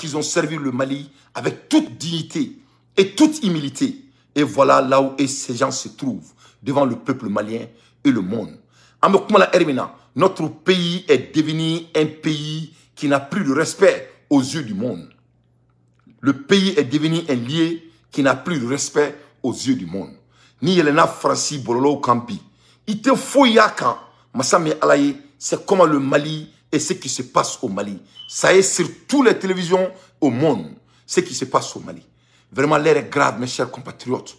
qu'ils ont servi le Mali avec toute dignité et toute humilité. Et voilà là où ces gens se trouvent, devant le peuple malien et le monde. Notre pays est devenu un pays qui n'a plus de respect aux yeux du monde. Le pays est devenu un lieu qui n'a plus de respect aux yeux du monde. Ni Yelena Francis Bololo Kampi. Il te faut yakan. Massami Alaye, c'est comment le Mali et ce qui se passe au Mali. Ça est sur toutes les télévisions au monde, ce qui se passe au Mali. Vraiment, l'air est grave, mes chers compatriotes.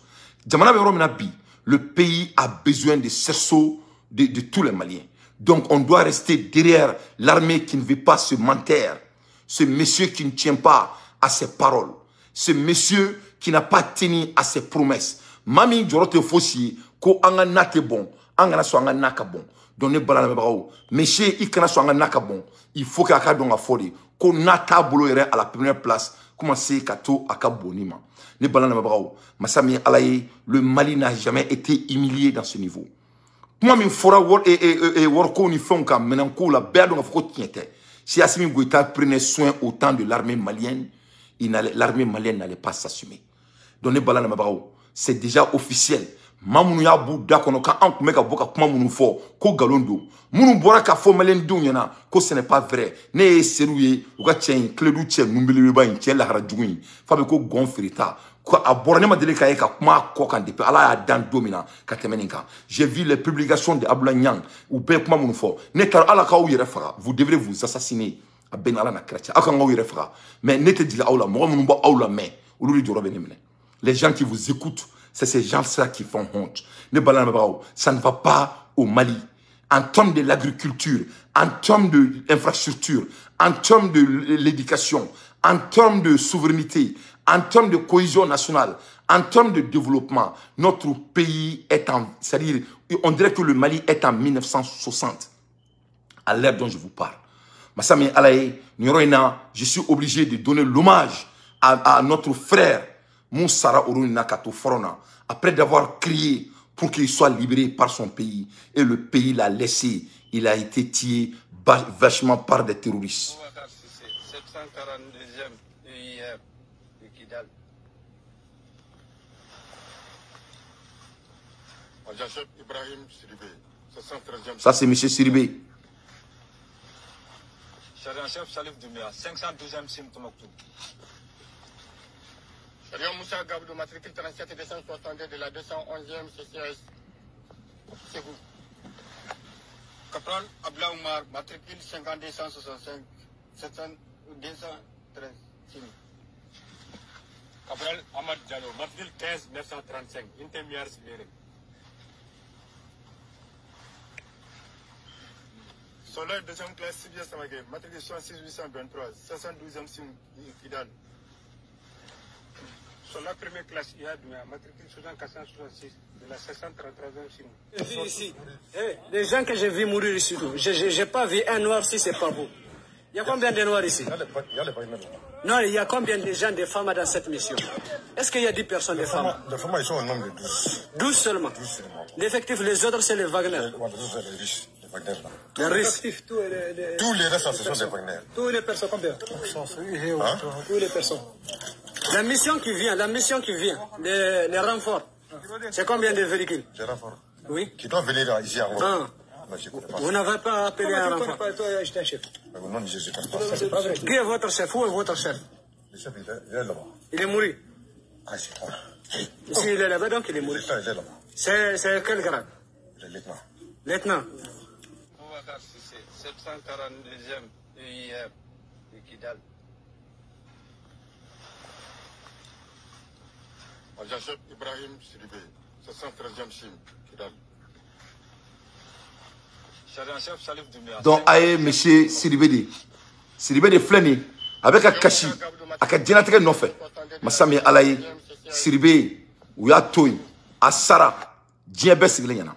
Le pays a besoin de cerceaux de tous les Maliens. Donc, on doit rester derrière l'armée qui ne veut pas se mentir. Ce monsieur qui ne tient pas à ses paroles. Ce monsieur qui n'a pas tenu à ses promesses. Mami Jorote Fossi, ko anga nate bon, anga so anga naka bon. Donne balana mebao. Monsieur, il kana so anga naka bon. Il faut qu'à donga fodi. Ko nata bolo ere à la première place. Comment c'est kato aka bonima. Ne balana mebao. Masami Alaye, le Mali n'a jamais été humilié dans ce niveau. Moi, je fora worko ni fonka menanko la berdon of kotiente. Si Assimi Goïta prenait soin autant de l'armée malienne, l'armée malienne n'allait pas s'assumer. Donc, c'est déjà officiel. Mamounou ya bouda kono ka ankou meka boka kuma mounou fo ko galondo. Mounou bora ka fo malen dou yana ko ce n'est pas vrai. Ne serouye ou ka tien kledu tien numbele ba in tien la hara djougui. Fabe ko gonfrita. Ko aborne ma dele ka e ka kuma ko kan depe ala ya dan domina ka temeninka. J'ai vu les publications de Abdoulaye Niang ou ben kuma mounou fo. Ne tar ala ka ou yere fara. Vous devrez vous assassiner. A ben ala na kretia. Aka nga ou yere fara. Mais ne te diga aula mo mounou ba aula mais ou lui djoro benemene. Les gens qui vous écoutent, c'est ces gens-là qui font honte. Ça ne va pas au Mali. En termes de l'agriculture, en termes de l'infrastructure, en termes de l'éducation, en termes de souveraineté, en termes de cohésion nationale, en termes de développement, notre pays est en... C'est-à-dire, on dirait que le Mali est en 1960, à l'ère dont je vous parle. Massami Alaye, je suis obligé de donner l'hommage à notre frère, Moussara Orunina Kato Forona, après d'avoir crié pour qu'il soit libéré par son pays. Et le pays l'a laissé. Il a été tué vachement par des terroristes. 742e EIR de Kidal. Ibrahim Siribé, 713e. Ça, c'est M. Siribé. Chef Salif Doumbia, 512e Sim Tomaktou. Chariot Moussa Gabdou, matricule 37 262 de la 211e CCS. C'est vous. Capral Abla Oumar, matricule 5265 213. Capral Ahmad Diallo, matricule 15 935. Intemiar Siléré. Soleil deuxième classe, Sibia Samagé, matricule 6823, 512e Sim Kidal. Sur la première classe, il y a matricule 466 de la 633e Sim. Ici, les gens que j'ai vu mourir ici, je n'ai pas vu un noir si c'est pas vous. Il y a combien de noirs ici? Non, il y a combien de gens, de femmes dans cette mission? Est-ce qu'il y a 10 personnes de femmes? Les femmes, ils sont au nombre de 12. 12 seulement? 12 seulement. L'effectif, les autres, c'est les Wagner. Les risques. Tous les restes, ce sont des Wagner. Tous les personnes, combien? Tous les personnes. La mission qui vient, les renforts, c'est combien de véhicules? Les renforts. Oui. Qui doivent venir ici à moi. Vous n'avez pas appelé un renfort? Non, je ne sais pas. Qui est votre chef? Où est votre chef? Le chef, il est là-bas. Il est mort. Ah, c'est quoi? Ici, il est là-bas, donc il est mort. Il est là-bas. C'est quel grade? Le lieutenant. Lieutenant. 742e EIR de Kidal. Chef Ibrahim Siribé, 713e Sim, Kidal. Chef Salif Doumbia. Donc, aïe, M. Siribé. Siribé de Fleni, avec un kashi, avec un dînatique non fait. Massami Alaye, Siribé, ou ya Toy, à Sara, Djebé Sigléana.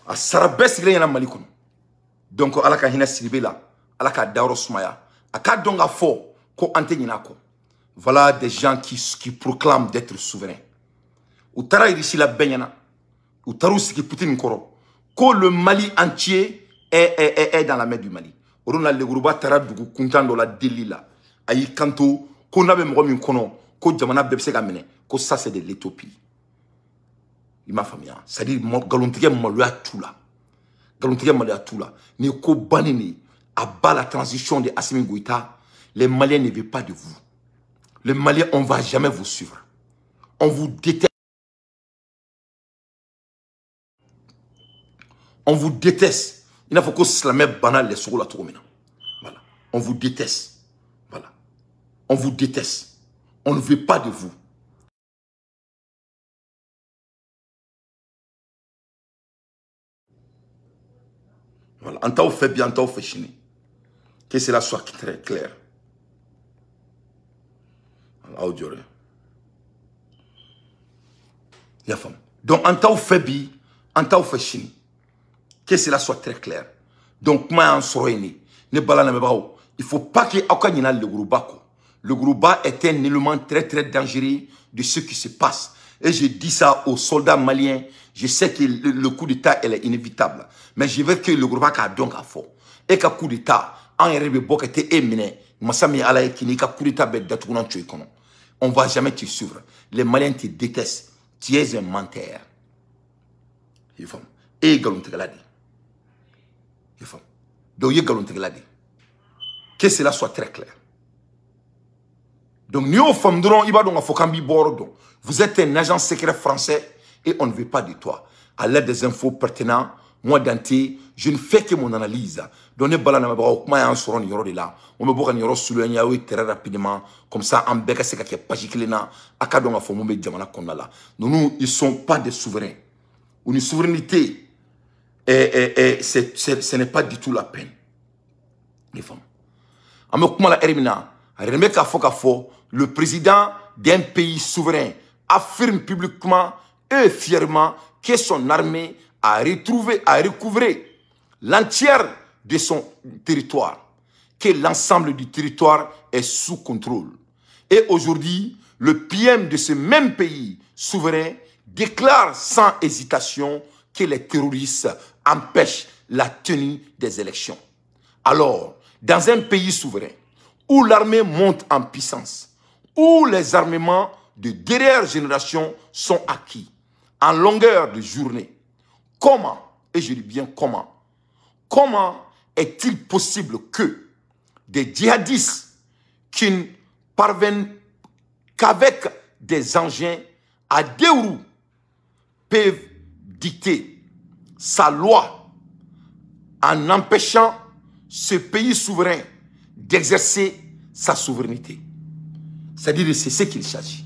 A sara bɛɛ sigilen ɲɛna Mali kɔnɔ. Donc ala ka hinɛ Siribe la, ala ka dayɔrɔ sumaya. A ka dɔn ka fɔ ko an tɛ ɲinɛ a kɔ. Voilà des gens qui proclament d'être souverains. U taara irisi la bɛɛ ɲɛna. U taara u sigi Poutine kɔrɔ. Ko le Mali entier est dans la main du Mali. orona le Yoruba tara dugu kuntan do la deli la ayi kanto ko na be mo min kono ko jamana be se ka mene ko ça c'est de l'utopie. Il m'a famille, c'est-à-dire galontige maloya tout là. Galontige maloya tout là. Ni ko banini à bas la transition de Assimi Goïta, les Maliens ne veulent pas de vous. Les Maliens, on ne va jamais vous suivre. On vous déteste. On vous déteste. Il faut que ce soit banal les sur la tour maintenant. Voilà. On vous déteste. Voilà. On vous déteste. On ne veut pas de vous. Voilà. En tant que fait bien, en tant que fait chiner. Que cela soit très clair. Voilà. Donc, en tant que fait bien, en tant que fait chiner. Que cela soit très clair. Donc, moi, en soirée, il ne faut pas qu'il y ait le Yoruba. Le Yoruba est un élément très, très dangereux de ce qui se passe. Et je dis ça aux soldats maliens. Je sais que le coup d'État est inévitable. Mais je veux que le Yoruba a donc à fond. Et que le coup d'État, en rêve beaucoup était éminé. On ne va jamais te suivre. Les Maliens te détestent. Tu es un menteur. Et donc, que cela soit très clair. Donc, vous êtes un agent secret français et on ne veut pas de toi. À l'aide des infos pertinentes, moi, Dante, je ne fais que mon analyse. Donnez balana ma sur là. On me voit très rapidement. Comme ça, en bec, c'est qu'il y a pas de akadonga fomombe jamana kondala. Nous, ils ne sont pas des souverains. Une souveraineté, ce n'est pas du tout la peine. Les femmes. Le président d'un pays souverain affirme publiquement et fièrement que son armée a recouvré l'entière de son territoire, que l'ensemble du territoire est sous contrôle. Et aujourd'hui, le PM de ce même pays souverain déclare sans hésitation que les terroristes empêchent la tenue des élections. Alors, dans un pays souverain, où l'armée monte en puissance, où les armements de dernière génération sont acquis, en longueur de journée, comment, et je dis bien comment est-il possible que des djihadistes qui ne parviennent qu'avec des engins à deux roues peuvent dicter sa loi en empêchant ce pays souverain d'exercer sa souveraineté? C'est-à-dire, c'est ce qu'il s'agit.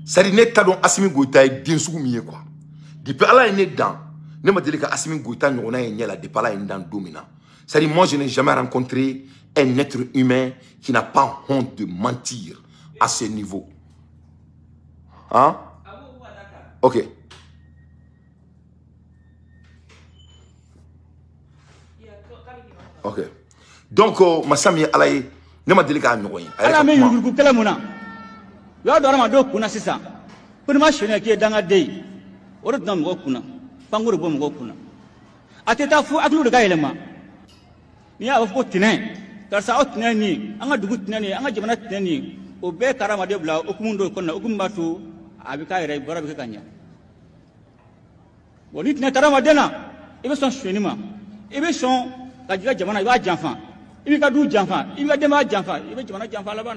C'est-à-dire, que Assimi Goïta est bien soumis, quoi. Depuis là, il est dedans. Ne me dis pas Assimi Goïta n'est pas là, depuis là, il est dans le dominant. C'est-à-dire, moi, je n'ai jamais rencontré un être humain qui n'a pas honte de mentir à ce niveau. Hein? Ok. Ok. Donc, Massami Alaye, ne m'a dit qu'à nous. Ala me yurugu kala muna. Yo do ma do kuna sisa. Pour ma chene ki danga dey. Oro dam go kuna. Panguru bom go kuna. Ateta fu aklu de gaylema. Ni a fo tinen. Tar sa otnen ni, anga dugu tinen ni, anga jamana tinen ni. O be karama de bla okumundo konna okumbatu abika ire bora be kanya. Boni tinen tarama dena. Ibe son chenima. Ibe son ka jamana iba janfan. Il va du janfa, il va démarrer janfa, il va démarrer janfa là-bas.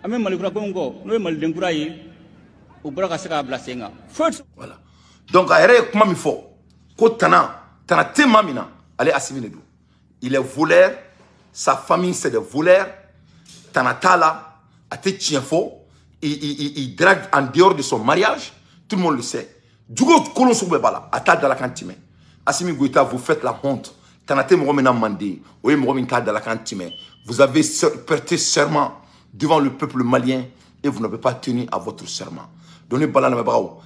Amène Malikura Congo, nous sommes Maldengouraï, au Brakasaka Blasenga. Voilà. Donc, comment il faut? Kotana, Tana Temamina, allez assimiler. Il est voleur, sa famille c'est des voleurs. Tanatala, a été tienfo, il drague en dehors de son mariage, tout le monde le sait. Djugo Kolon Soubebala, à ta de la cantine. Assimi Goïta, vous faites la honte. Vous avez prêté serment devant le peuple malien et vous n'avez pas tenu à votre serment.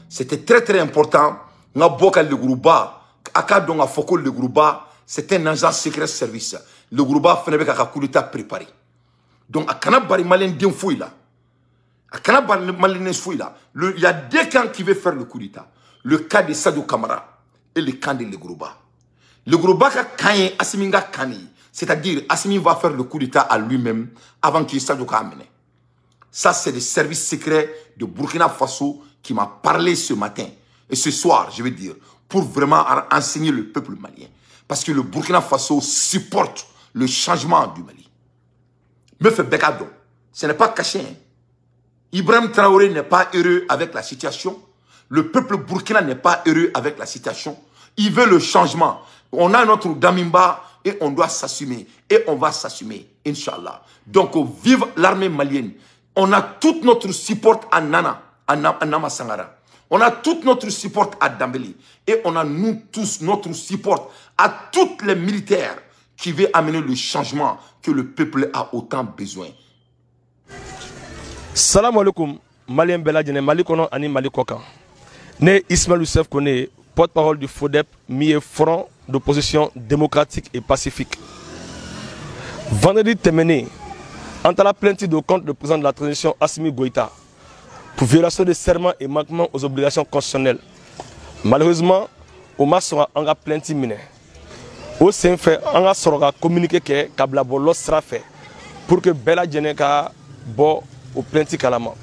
C'était très très important. C'est un agent secret service. Le Gourouba fait un coup d'état préparé. Donc, il y a deux camps qui veulent faire le coup d'état. Le cas de Sadio Kamara et le camp de Le Gourouba. Le Gourouba Kanye, Asiminga Kanye, C'est-à-dire, Assimi va faire le coup d'État à lui-même avant qu'il Sadio Ka amène. Ça, c'est le service secret de Burkina Faso qui m'a parlé ce matin. Et ce soir, je veux dire, pour vraiment enseigner le peuple malien. Parce que le Burkina Faso supporte le changement du Mali. Me fait Bekado. Ce n'est pas caché. Hein. Ibrahim Traoré n'est pas heureux avec la situation. Le peuple burkina n'est pas heureux avec la situation. Il veut le changement. On a notre Damimba et on doit s'assumer. Et on va s'assumer, Inch'Allah. Donc, vive l'armée malienne. On a tout notre support à Nana, à Nama Sangara. On a tout notre support à Dambeli. Et on a nous tous notre support à tous les militaires qui veulent amener le changement que le peuple a autant besoin. Salam alaikum, Malien Beladjene, Mali Kono Ani Mali Kokan. Né Ismaël Youssef Koné, porte-parole du FODEP, mi front d'opposition démocratique et pacifique. Vendredi terminé, entre la plainte de compte du président de la transition Assimi Goïta pour violation de serment et manquement aux obligations constitutionnelles. Malheureusement, Omar sera en plainte miné. Au sein fait, on sera communiqué que Kabla Bolo sera fait pour que Beladjene ka bo au plainte kalama.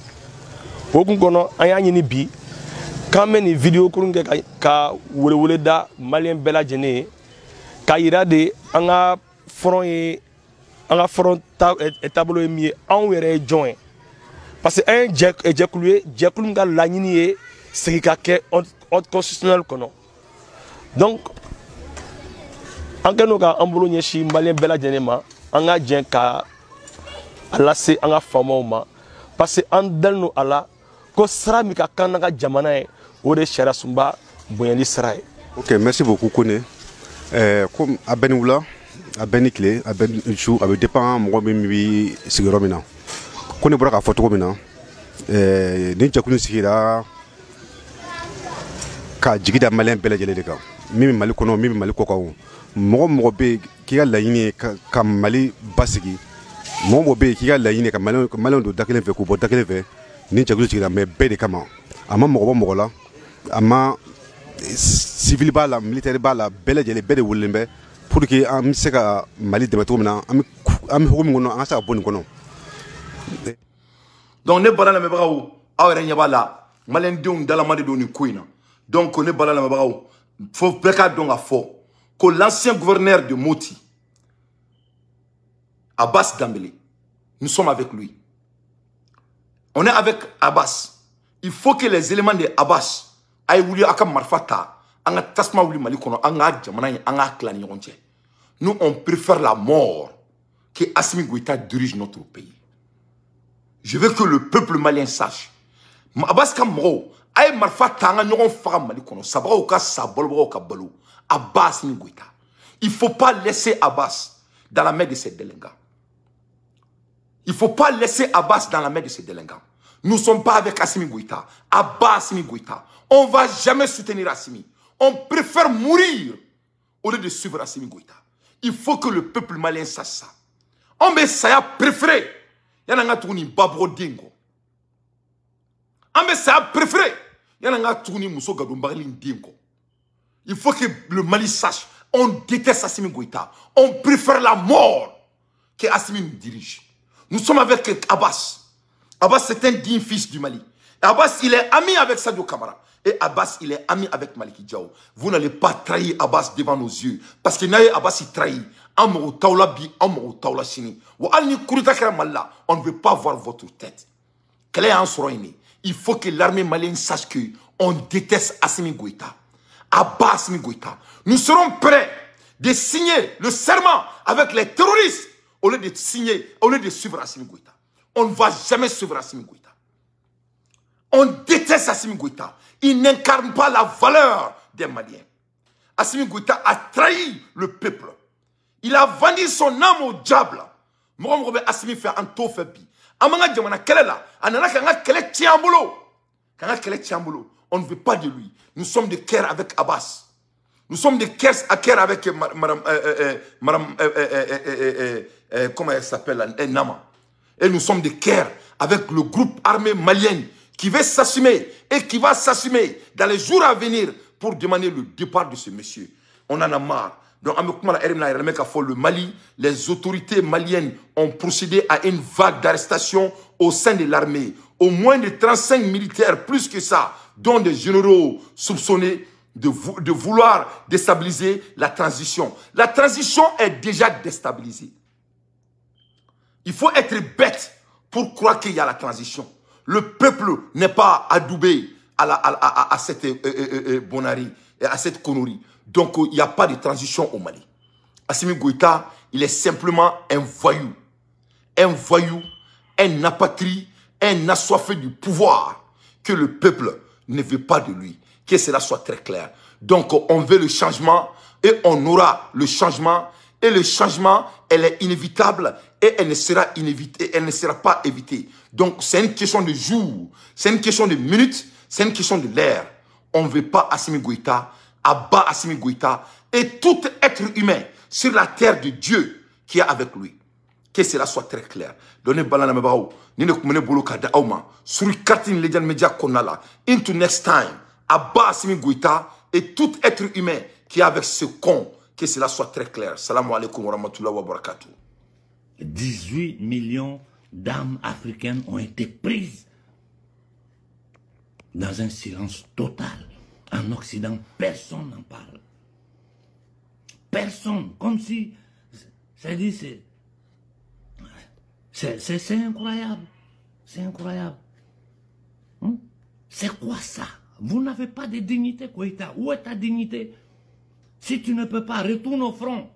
Au Congo, on y a une bi. Quand même une vidéo ka wole da Malien Beladjene ka ira de anga front tableau emi en wéré joint parce que un jekulu nga lagnini c'est ka ke ordre constitutionnel kono. Donc en keno ka ambolo nyeshi Malien Beladjene ma anga jen ka alase anga famo ma parce que en dalno ala ko sara mi ka kananga jamana e ode shara sumba boyani sara. OK, merci beaucoup Koné. Comme à Benioula, à Benikle, à Benichou, avec dépend mo mi sigoromina. Koné bora ka photo mina. Ni jakunu sikira ka jigida Malien Beladjene de ka. Mimi Mali kono, mimi Mali kokao. Mo be ki ga layini ka Mali basigi. Mo be ki ga layini ka Malien do dakelen fe ko bo dakelen fe. Ni jakunu sikira mais be de kama. Ama mo la ama civil bala militaire bala Beladjene be de wulembe pour que am seka Mali de matumna am hokum ngono an sa boni kono. Donc ne bala la me brawo awere nyabala Malien deun dala made do ni kuina. Donc ne bala la me brawo faut beka donc a fort que l'ancien gouverneur de Moti Abbas Dambélé, nous sommes avec lui. On est avec Abbas. Il faut que les éléments de Abbas aillent voulu akam marfata, anga tasma wuli mali kono, anga jamana, anga clan yonche. Nous on préfère la mort que Assimi Goïta dirige notre pays. Je veux que le peuple malien sache. Abbas kamro aille marfata anga nyon fara mali kono, sabra oka sabolbra oka balou. Abbas Assimi Goïta. Il faut pas laisser Abbas dans la main de ces délinquants. Il faut pas laisser Abbas dans la main de ces délinquants. Nous ne sommes pas avec Assimi Goïta. Abbas Assimi Goïta. On ne va jamais soutenir Assimi. On préfère mourir au lieu de suivre Assimi Goïta. Il faut que le peuple malien sache ça. On met ça préféré. Il y a un tourni Babro Dingo. On met ça préféré. Il y a un tourni Mousso Gadoumbarlin Dingo. Il faut que le Mali sache. On déteste Assimi Goïta. On préfère la mort que Assimi nous dirige. Nous sommes avec Abbas. Abbas, c'est un digne fils du Mali. Et Abbas, il est ami avec Sadio Kamara. Et Abbas, il est ami avec Maliki Diao. Vous n'allez pas trahir Abbas devant nos yeux. Parce que Naye Abbas, il trahit. On ne veut pas voir votre tête. Il faut que l'armée malienne sache qu'on déteste Assimi Goïta. Abbas Assimi Goïta. Nous serons prêts de signer le serment avec les terroristes au lieu de signer, au lieu de suivre Assimi Goïta. On ne va jamais suivre Assimi Goïta. On déteste Assimi Goïta. Il n'incarne pas la valeur des Maliens. Assimi Goïta a trahi le peuple. Il a vendu son âme au diable. Moi, Assimi fait un taux faible. On ne veut pas de lui. Nous sommes de cœur avec Abbas. Nous sommes de cœur à cœur avec Madame comment elle s'appelle, Nama. Et nous sommes de cœur avec le groupe armé malien qui veut s'assumer et qui va s'assumer dans les jours à venir pour demander le départ de ce monsieur. On en a marre Donc, le Mali, les autorités maliennes ont procédé à une vague d'arrestations au sein de l'armée. Au moins de 35 militaires, plus que ça, dont des généraux soupçonnés de vouloir déstabiliser la transition. La transition est déjà déstabilisée. Il faut être bête pour croire qu'il y a la transition. Le peuple n'est pas adoubé à cette bonnerie, à cette connerie. Donc, il n'y a pas de transition au Mali. Assimi Goïta, il est simplement un voyou. Un voyou, un apatrie, un assoiffé du pouvoir que le peuple ne veut pas de lui. Que cela soit très clair. Donc, on veut le changement et on aura le changement. Et le changement, elle est inévitable et elle ne sera pas évitée. Donc, c'est une question de jours, c'est une question de minutes, c'est une question de l'ère. On ne veut pas Assimi Goïta, abat Assimi Goïta et tout être humain sur la terre de Dieu qui est avec lui. Que cela soit très clair. Donnez balana mebao, ni ne kumene bolo kada auma, sur kartine les médias qu'on a là. Into next time, abat Assimi Goïta et tout être humain qui est avec ce con. Que cela soit très clair. Salam alaikum wa rahmatullahi wa barakatuh. 18 millions d'âmes africaines ont été prises dans un silence total. En Occident, personne n'en parle. Personne. Comme si... C'est incroyable. C'est incroyable. C'est quoi ça? Vous n'avez pas de dignité, Koïta. Où est ta dignité? Si tu ne peux pas, retourne au front.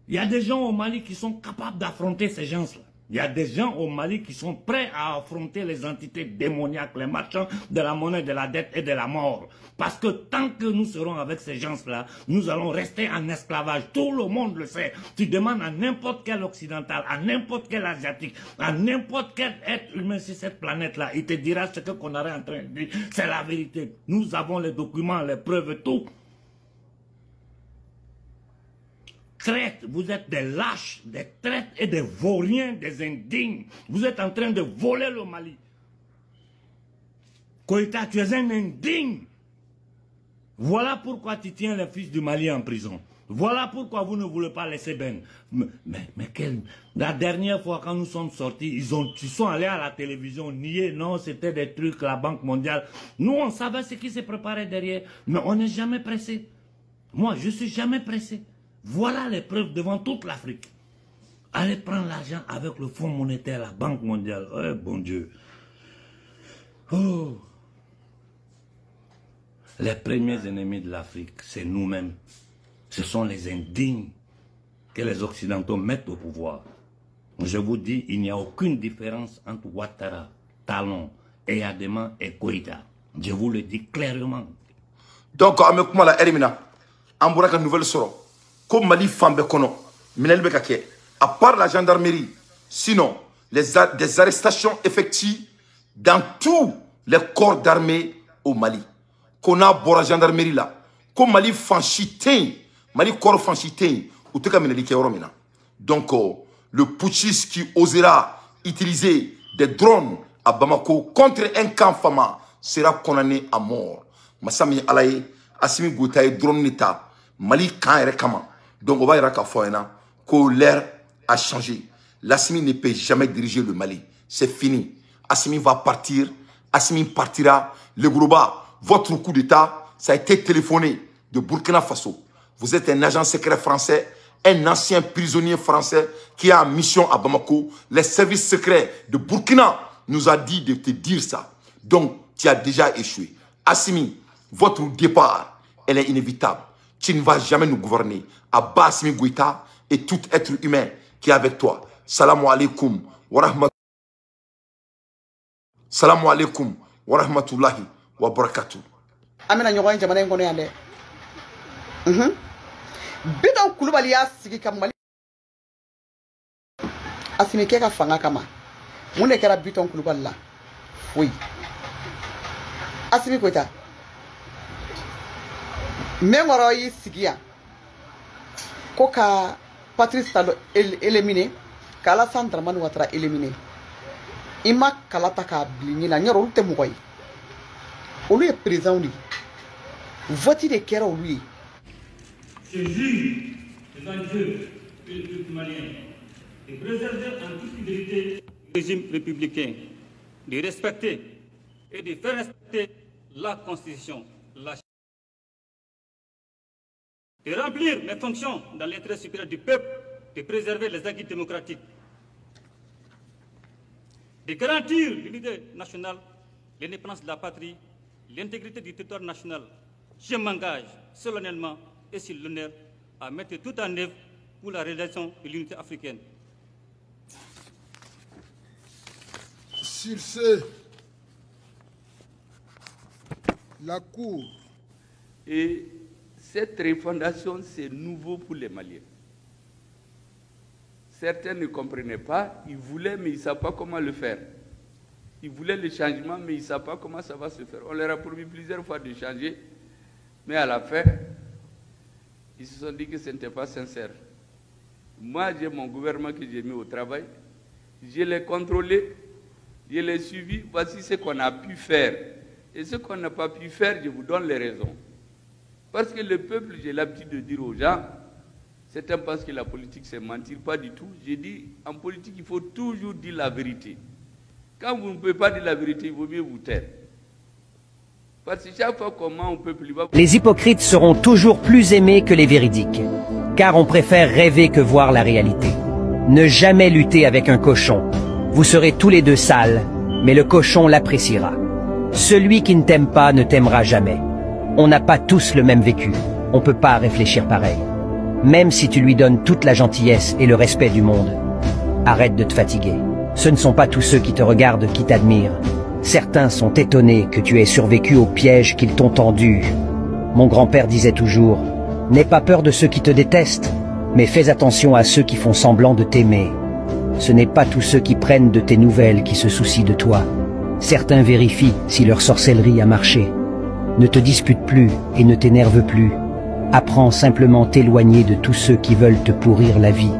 Il y a des gens au Mali qui sont capables d'affronter ces gens-là. Il y a des gens au Mali qui sont prêts à affronter les entités démoniaques, les marchands de la monnaie, de la dette et de la mort. Parce que tant que nous serons avec ces gens-là, nous allons rester en esclavage. Tout le monde le sait. Tu demandes à n'importe quel occidental, à n'importe quel asiatique, à n'importe quel être humain sur cette planète-là, il te dira ce qu'on est en train de dire. C'est la vérité. Nous avons les documents, les preuves, tout. Traite, vous êtes des lâches, des traites et des vauriens, des indignes. Vous êtes en train de voler le Mali. Koïta, tu es un indigne. Voilà pourquoi tu tiens les fils du Mali en prison. Voilà pourquoi vous ne voulez pas laisser Ben. La dernière fois quand nous sommes sortis, ils sont allés à la télévision nier. Non, c'était des trucs, la Banque mondiale. Nous, on savait ce qui se préparait derrière. Mais on n'est jamais pressé. Moi, je ne suis jamais pressé. Voilà les preuves devant toute l'Afrique. Allez prendre l'argent avec le Fonds monétaire, la Banque mondiale. Oh, bon Dieu. Oh. Les premiers ennemis de l'Afrique, c'est nous-mêmes. Ce sont les indignes que les Occidentaux mettent au pouvoir. Je vous dis, il n'y a aucune différence entre Ouattara, Talon, Eyadema et Koïta. Je vous le dis clairement. Donc, avec moi, la Erimina, on voit une nouvelle soro. Comme Mali Fambe Kono, Minel Bekake, à part la gendarmerie, sinon, des arrestations effectuées dans tous les corps d'armée au Mali. Qu'on a pour la gendarmerie là, comme Mali Fanchitin, Mali corps Fanchitin, ou tout cas Minelike Oromina. Donc, le putschiste qui osera utiliser des drones à Bamako contre un camp Fama sera condamné à mort. Massami Alaye, Assimi Goïta et drone n'état, Mali Kan Rekama. Donc on va y avoir que l'air a changé. L'Assimi ne peut jamais diriger le Mali. C'est fini. Assimi va partir. Assimi partira. Le Grouba, votre coup d'État, ça a été téléphoné de Burkina Faso. Vous êtes un agent secret français, un ancien prisonnier français qui a en mission à Bamako. Les services secrets de Burkina nous a dit de te dire ça. Donc tu as déjà échoué. Assimi, votre départ, elle est inévitable. Tu ne vas jamais nous gouverner. Abba Assimi Goïta et tout être humain qui est avec toi. Salam alaikum wa rahmatullahi. Salam alaikum wa rahmatullahi wa barakatuh. Amina nyogoy jamana ngono yande. Bidon kulubali ya sigi kamali. Assimi ke ka fanga kama. Mune kera biton kulubali la. Oui. Assimi Goïta. Mengoro yi sigia. Koka Patrice Talon éliminé, Kala Sandraman Ouattara éliminé. Ima Kalata ka blini na nyoro te mokoy. Olu est présent lui. Voici des kera lui. Je jure les enjeux du peuple malien, de préserver en toute fidélité le régime républicain, de respecter et de faire respecter la Constitution, de remplir mes fonctions dans l'intérêt supérieur du peuple, de préserver les acquis démocratiques, de garantir l'unité nationale, l'indépendance de la patrie, l'intégrité du territoire national. Je m'engage solennellement et sur l'honneur à mettre tout en œuvre pour la réalisation de l'unité africaine. Sur ce, la Cour. Et cette refondation, c'est nouveau pour les Maliens. Certains ne comprenaient pas, ils voulaient, mais ils ne savaient pas comment le faire. Ils voulaient le changement, mais ils ne savaient pas comment ça va se faire. On leur a promis plusieurs fois de changer, mais à la fin, ils se sont dit que ce n'était pas sincère. Moi, j'ai mon gouvernement que j'ai mis au travail, je l'ai contrôlé, je l'ai suivi, voici ce qu'on a pu faire. Et ce qu'on n'a pas pu faire, je vous donne les raisons. Parce que le peuple, j'ai l'habitude de dire aux gens, certains pensent que la politique c'est mentir, pas du tout. J'ai dit, en politique, il faut toujours dire la vérité. Quand vous ne pouvez pas dire la vérité, il vaut mieux vous taire. Parce que chaque fois comment on peut plus... Les hypocrites seront toujours plus aimés que les véridiques, car on préfère rêver que voir la réalité. Ne jamais lutter avec un cochon. Vous serez tous les deux sales, mais le cochon l'appréciera. Celui qui ne t'aime pas ne t'aimera jamais. On n'a pas tous le même vécu. On ne peut pas réfléchir pareil. Même si tu lui donnes toute la gentillesse et le respect du monde. Arrête de te fatiguer. Ce ne sont pas tous ceux qui te regardent qui t'admirent. Certains sont étonnés que tu aies survécu au piège qu'ils t'ont tendu. Mon grand-père disait toujours, « N'aie pas peur de ceux qui te détestent, mais fais attention à ceux qui font semblant de t'aimer. Ce n'est pas tous ceux qui prennent de tes nouvelles qui se soucient de toi. Certains vérifient si leur sorcellerie a marché. Ne te dispute plus et ne t'énerve plus. Apprends simplement t'éloigner de tous ceux qui veulent te pourrir la vie.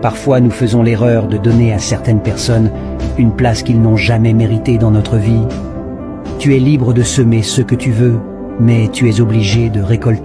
Parfois nous faisons l'erreur de donner à certaines personnes une place qu'ils n'ont jamais méritée dans notre vie. Tu es libre de semer ce que tu veux, mais tu es obligé de récolter